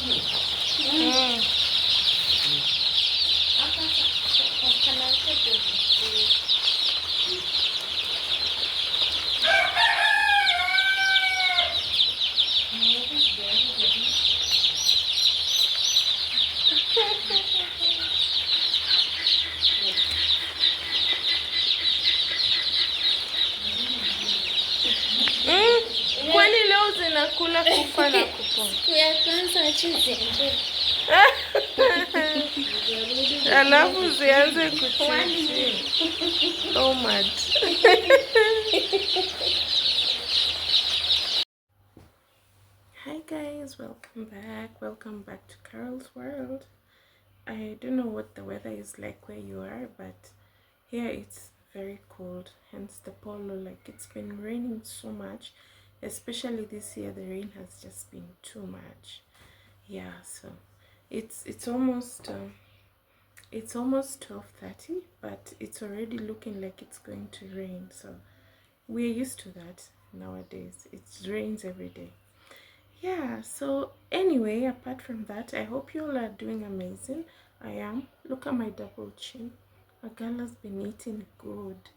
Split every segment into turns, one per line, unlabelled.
Mm. Kwani leo zinakula kufa na kupona?
Siku ya kwanza wacheze.
Alafu zianze kuchechea. Oh mad. Hi guys, welcome back to Carol's World. I don't know what the weather is like where you are, but here it's very cold, hence the polo. Like, it's been raining so much, especially this year. The rain has just been too much. Yeah, so it's almost 12:30, but it's already looking like it's going to rain, so we're used to that nowadays. It rains every day. Yeah, so anyway, apart from that, I hope you all are doing amazing. I am. Look at my double chin. A girl has been eating good.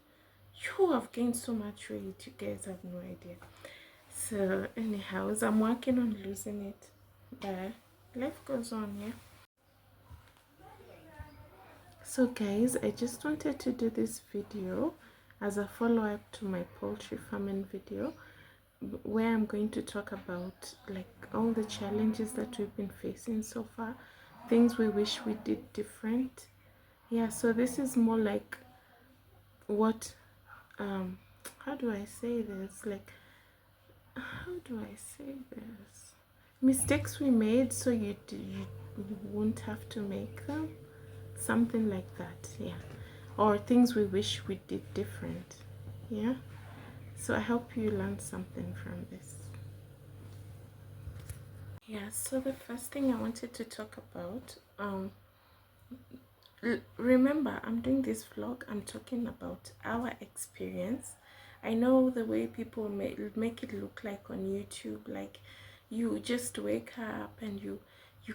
You have gained so much weight, you guys have no idea. So anyhow, as I'm working on losing it, but life goes on. Yeah. So guys, I just wanted to do this video as a follow-up to my poultry farming video, where I'm going to talk about like all the challenges that we've been facing so far, things we wish we did different. Yeah, so this is more like what how do I say this, like, how do I say this, mistakes we made so you won't have to make them, something like that. Yeah, or things we wish we did different. Yeah, so I hope you learned something from this. Yeah, so the first thing I wanted to talk about, remember, I'm doing this vlog, I'm talking about our experience. I know the way people make it look like on YouTube, like you just wake up and you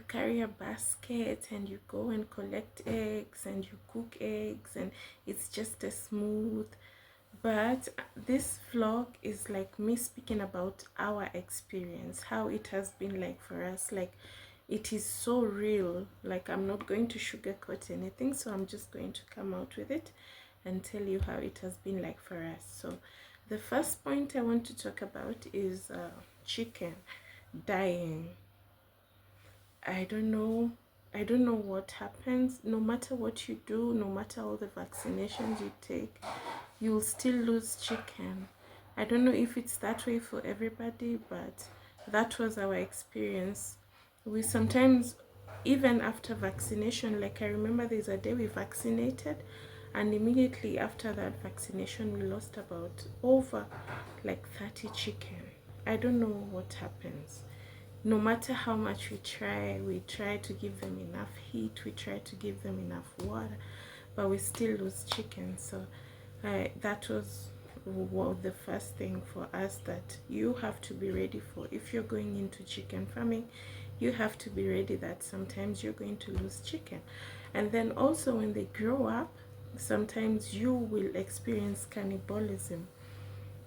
carry a basket and you go and collect eggs and you cook eggs and it's just a smooth. But this vlog is like me speaking about our experience, how it has been like for us. Like, it is so real. Like, I'm not going to sugarcoat anything, so I'm just going to come out with it and tell you how it has been like for us. So the first point I want to talk about is chicken dying. I don't know what happens. No matter what you do, no matter all the vaccinations you take, you'll still lose chicken. I don't know if it's that way for everybody, but that was our experience. We sometimes, even after vaccination, like I remember there's a day we vaccinated, and immediately after that vaccination we lost about over like 30 chicken. I don't know what happens. No matter how much we try to give them enough heat, we try to give them enough water, but we still lose chicken. So that was the first thing for us that you have to be ready for. If you're going into chicken farming, you have to be ready that sometimes you're going to lose chicken. And then also when they grow up, sometimes you will experience cannibalism.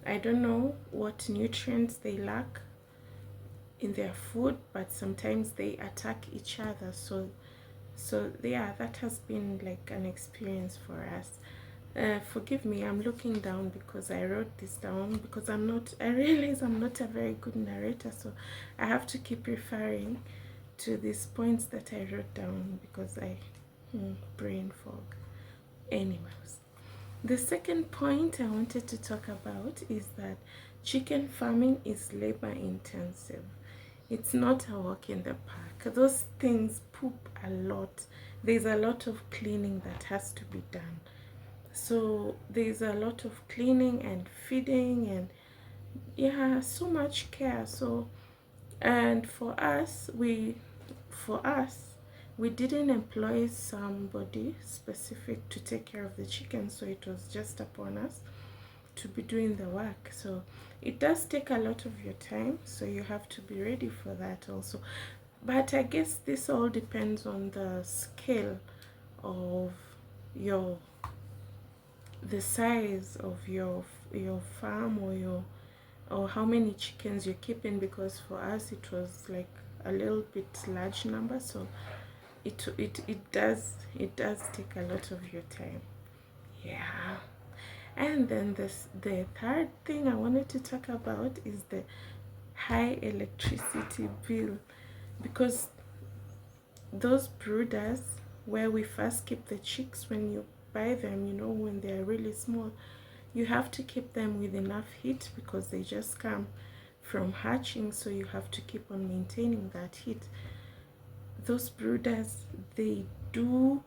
I don't know what nutrients they lack in their food, but sometimes they attack each other. So yeah, that has been like an experience for us. Forgive me, I'm looking down because I wrote this down, because I realize I'm not a very good narrator, so I have to keep referring to these points that I wrote down because I brain fog. Anyways, the second point I wanted to talk about is that chicken farming is labor intensive. It's not a walk in the park. Those things poop a lot. There's a lot of cleaning that has to be done. So there's a lot of cleaning and feeding and yeah, so much care. So, and for us we didn't employ somebody specific to take care of the chicken, so it was just upon us to be doing the work. So it does take a lot of your time, so you have to be ready for that also. But I guess this all depends on the scale of your the size of your farm, or how many chickens you're keeping, because for us it was like a little bit large number, so it does take a lot of your time. Yeah. And then the third thing I wanted to talk about is the high electricity bill, because those brooders where we first keep the chicks, when you buy them, when they're really small, you have to keep them with enough heat because they just come from hatching, so you have to keep on maintaining that heat. Those brooders, they do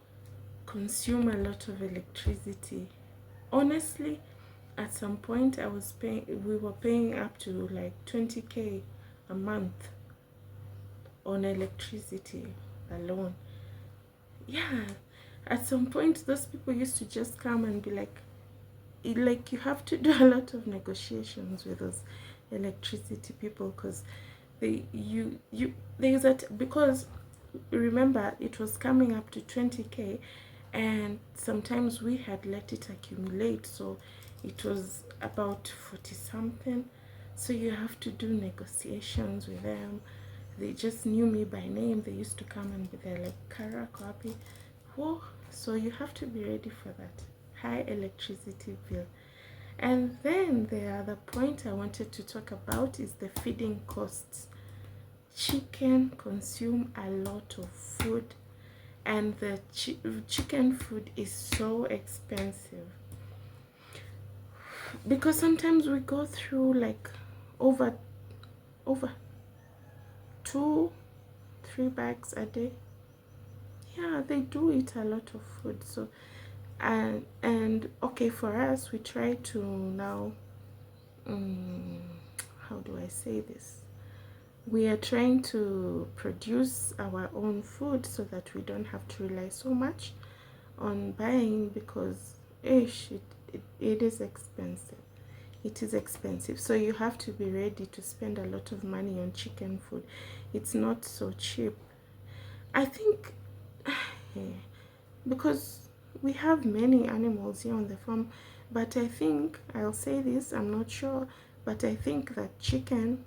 consume a lot of electricity. Honestly, at some point we were paying up to like 20k a month on electricity alone. Yeah, at some point those people used to just come and be like you have to do a lot of negotiations with those electricity people, because there's that, because remember it was coming up to 20k, and sometimes we had let it accumulate, so it was about 40 something. So you have to do negotiations with them. They just knew me by name. They used to come and be there like, Kara, copy. Whoa. So you have to be ready for that high electricity bill. And then the other point I wanted to talk about is the feeding costs. Chicken consume a lot of food, and the chicken food is so expensive, because sometimes we go through like over 2-3 bags a day. Yeah, they do eat a lot of food. So and okay, for us, we try to now how do I say this, we are trying to produce our own food so that we don't have to rely so much on buying, because it is expensive. It is expensive, so you have to be ready to spend a lot of money on chicken food. It's not so cheap, I think. Because we have many animals here on the farm, but I think, I'll say this, I'm not sure, but I think that chicken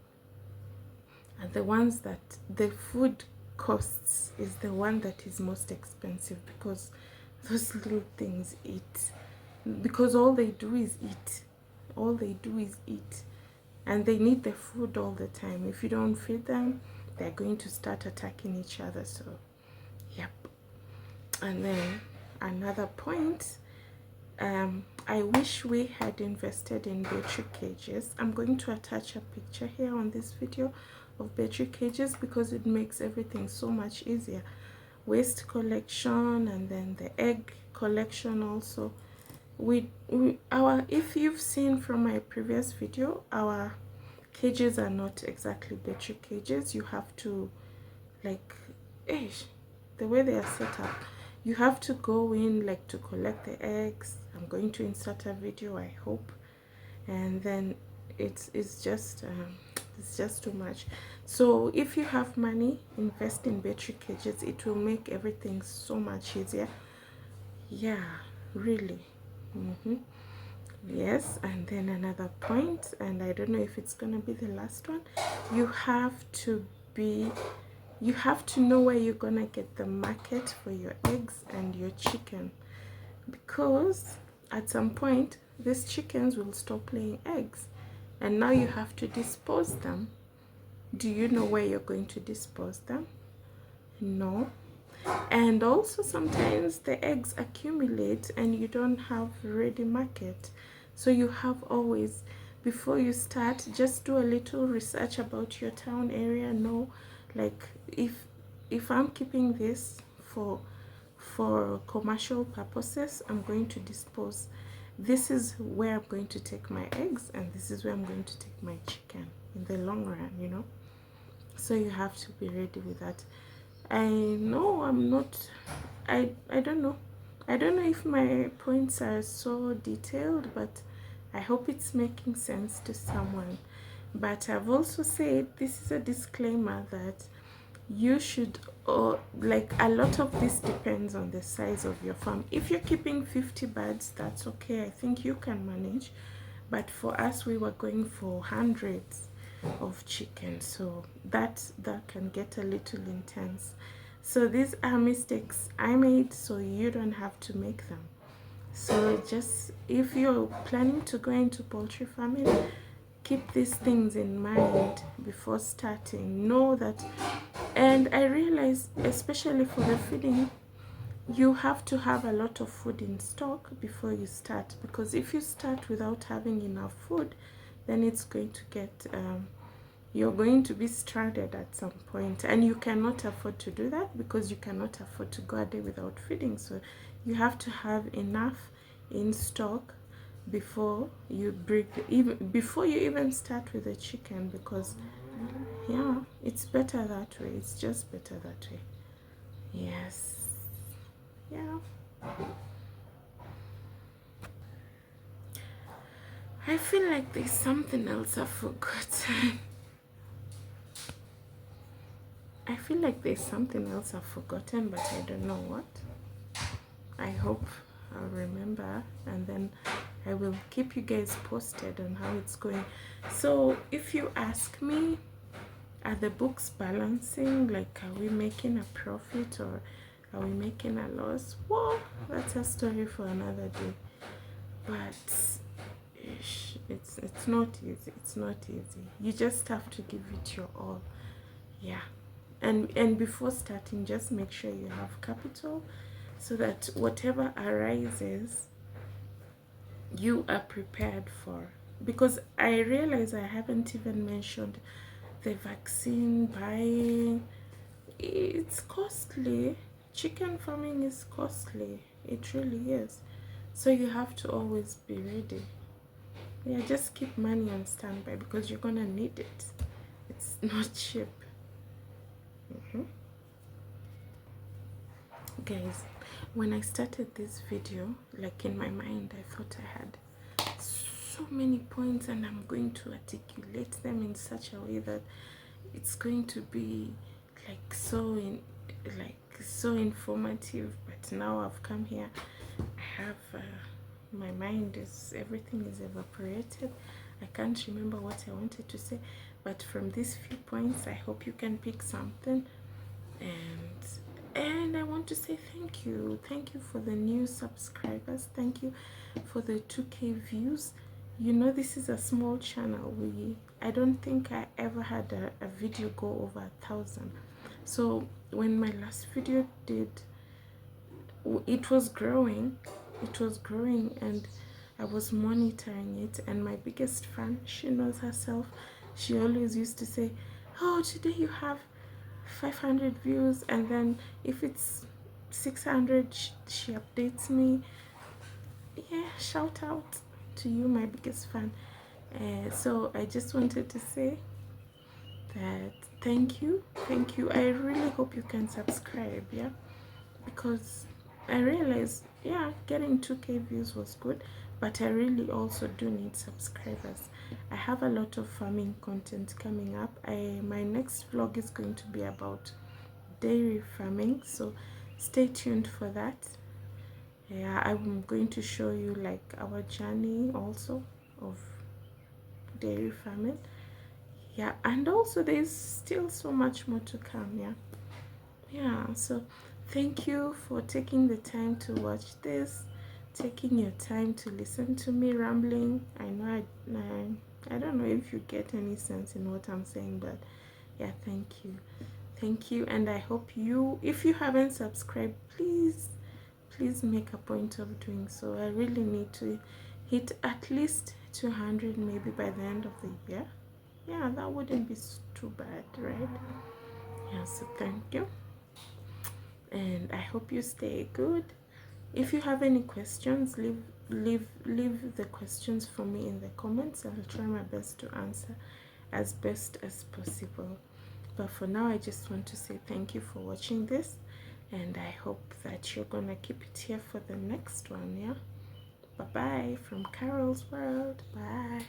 are the ones that the food costs is the one that is most expensive, because those little things eat, because all they do is eat. All they do is eat, and they need the food all the time. If you don't feed them, they're going to start attacking each other. So yep. And then another point, I wish we had invested in battery cages. I'm going to attach a picture here on this video of battery cages, because it makes everything so much easier. Waste collection, and then the egg collection also. If you've seen from my previous video, our cages are not exactly battery cages. You have to, like, the way they are set up, you have to go in like to collect the eggs. I'm going to insert a video, I hope. And then it's just too much. So if you have money, invest in battery cages. It will make everything so much easier. Yeah, really. Yes. And then another point, and I don't know if it's gonna be the last one, you have to know where you're gonna get the market for your eggs and your chicken, because at some point these chickens will stop laying eggs, and now you have to dispose them. Do you know where you're going to dispose them? No. And also sometimes the eggs accumulate and you don't have ready market. So you have always, before you start, just do a little research about your town area. Know, like, if I'm keeping this for commercial purposes, I'm going to dispose. This is where I'm going to take my eggs, and this is where I'm going to take my chicken in the long run. So you have to be ready with that. I know I'm not, I don't know. I don't know if my points are so detailed, but I hope it's making sense to someone. But I've also said, this is a disclaimer, that you should, like, a lot of this depends on the size of your farm. If you're keeping 50 birds, that's okay, I think you can manage. But for us, we were going for hundreds of chickens, so that can get a little intense. So these are mistakes I made, so you don't have to make them. So just, if you're planning to go into poultry farming, keep these things in mind before starting. Know that. And I realize, especially for the feeding, you have to have a lot of food in stock before you start, because if you start without having enough food, then it's going to get you're going to be stranded at some point, and you cannot afford to do that, because you cannot afford to go a day without feeding. So you have to have enough in stock before you before you even start with the chicken, because yeah, it's better that way. It's just better that way. Yes. Yeah. I feel like there's something else I forgot. I feel like there's something else I've forgotten, but I don't know what. I hope I'll remember, and then I will keep you guys posted on how it's going. So if you ask me, are the books balancing? Like, are we making a profit or are we making a loss? Well, that's a story for another day. But it's not easy. It's not easy. You just have to give it your all. Yeah. And before starting, just make sure you have capital, so that whatever arises, you are prepared for. Because I realize I haven't even mentioned the vaccine buying. It's costly. Chicken farming is costly. It really is. So you have to always be ready. Yeah, just keep money on standby, because you're gonna need it. It's not cheap. Guys, when I started this video, like, in my mind, I thought I had so many points, and I'm going to articulate them in such a way that it's going to be like so informative. But now I've come here, I have my mind is, everything is evaporated. I can't remember what I wanted to say, but from these few points, I hope you can pick something. And I want to say thank you for the new subscribers. Thank you for the 2K views. You know, this is a small channel. I don't think I ever had a video go over 1,000. So when my last video did, it was growing, and I was monitoring it. And my biggest fan, she knows herself, she always used to say, oh, today you have 500 views, and then if it's 600, she updates me. Yeah, shout out to you, my biggest fan. So I just wanted to say that thank you. I really hope you can subscribe, yeah, because I realized, yeah, getting 2K views was good, but I really also do need subscribers. I have a lot of farming content coming up. My next vlog is going to be about dairy farming, so stay tuned for that. Yeah, I'm going to show you, like, our journey also of dairy farming. Yeah, and also there's still so much more to come. Yeah, so thank you for taking the time to watch this, taking your time to listen to me rambling. I know I don't know if you get any sense in what I'm saying, but yeah, thank you. And I hope you, if you haven't subscribed, please make a point of doing so. I really need to hit at least 200, maybe by the end of the year. Yeah, that wouldn't be too bad, right? Yeah, so thank you, and I hope you stay good. If you have any questions, leave the questions for me in the comments. I'll try my best to answer as best as possible. But for now, I just want to say thank you for watching this, and I hope that you're gonna keep it here for the next one. Yeah, bye bye from Carol's World. Bye.